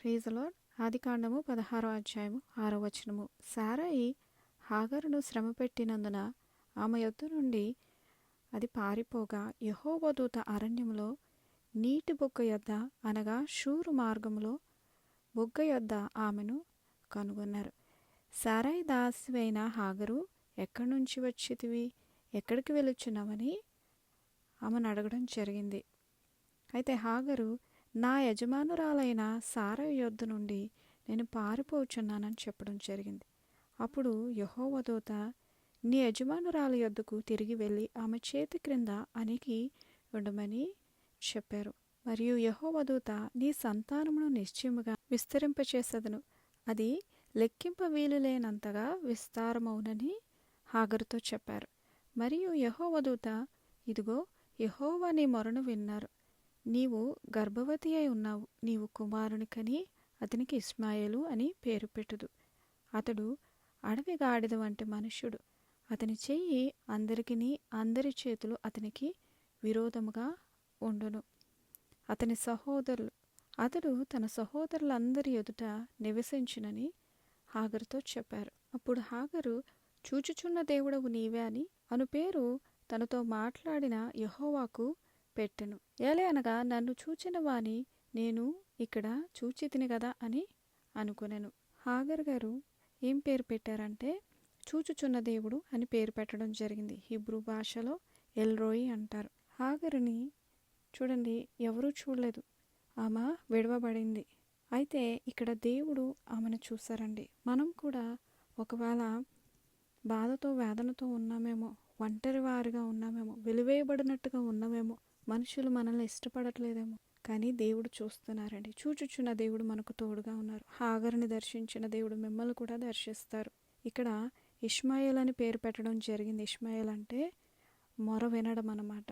Praise the lord. ఆదికాండము 16వ అధ్యాయము 6వ వచనము. శారయి హాగరును శ్రమ పెట్టినందున ఆమె యొద్ద నుండి అది పారిపోగా యెహోవా దూత అరణ్యములో నీటి బొగ్గ యొద్ద అనగా షూరు మార్గములో బొగ్గ యొద్ద ఆమెను కనుగొన్నారు. శారయి దాసివైన హాగరు, ఎక్కడి నుంచి వచ్చితివి, ఎక్కడికి వెళ్ళుచున్నావని ఆమెను అడగడం జరిగింది. అయితే హాగరు, నా యజమానురాలైన శారయి యొద్ద నుండి నేను పారిపోచున్నానని చెప్పడం జరిగింది. అప్పుడు యెహోవా దూత, నీ యజమానురాలి యొద్దకు తిరిగి వెళ్ళి ఆమె చేతి క్రింద అణిగి ఉండమని చెప్పారు. మరియు యెహోవా దూత, నీ సంతానమును నిశ్చయముగా విస్తరింపచేసెదను, అది లెక్కింప వీలులేనంతగా విస్తారమవునని హాగరుతో చెప్పారు. మరియు యెహోవా దూత, ఇదిగో యెహోవా నీ మొరను విన్నారు, నీవు గర్భవతి అయి ఉన్నావు, నీవు కుమారుని కని అతనికి ఇష్మాయేలు అని పేరు పెట్టుదు. అతడు అడవి గాడిద వంటి మనుష్యుడు, అతని చెయ్యి అందరికిని, అందరి చేతులు అతనికి విరోధముగా ఉండును. అతడు తన సహోదరులందరి ఎదుట నివసించునని హాగరుతో చెప్పారు. అప్పుడు హాగరు, చూచుచున్న దేవుడవు నీవే అని అను పేరు తనతో మాట్లాడిన యెహోవాకు పెట్టెను. ఏలే అనగా, నన్ను చూచిన వాని నేను ఇక్కడ చూచితిని గదా అని అనుకొనెను. హాగర్ గారు ఏం పేరు పెట్టారంటే చూచుచున్న దేవుడు అని పేరు పెట్టడం జరిగింది. హీబ్రూ భాషలో ఎల్రోయి అంటారు. హాగరుని చూడండి, ఎవరూ చూడలేదు, ఆమె విడవబడింది. అయితే ఇక్కడ దేవుడు ఆమెను చూశారండి. మనం కూడా ఒకవేళ బాధతో వేదనతో ఉన్నామేమో, ఒంటరి వారిగా ఉన్నామేమో, వెలివేయబడినట్టుగా ఉన్నామేమో, మనుషులు మనల్ని ఇష్టపడట్లేదేమో, కానీ దేవుడు చూస్తున్నారండి. చూచుచున్న దేవుడు మనకు తోడుగా ఉన్నారు. హాగరుని దర్శించిన దేవుడు మిమ్మల్ని కూడా దర్శిస్తారు. ఇక్కడ ఇష్మాయేల్ అని పేరు పెట్టడం జరిగింది. ఇష్మాయేల్ అంటే మొర వినడం అన్నమాట.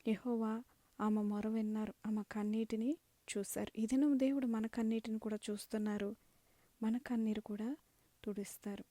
యెహోవా ఆమె మొర విన్నారు, ఆమె కన్నీటిని చూశారు. ఇదిను దేవుడు మన కన్నీటిని కూడా చూస్తున్నారు, మన కన్నీరు కూడా తుడిస్తారు.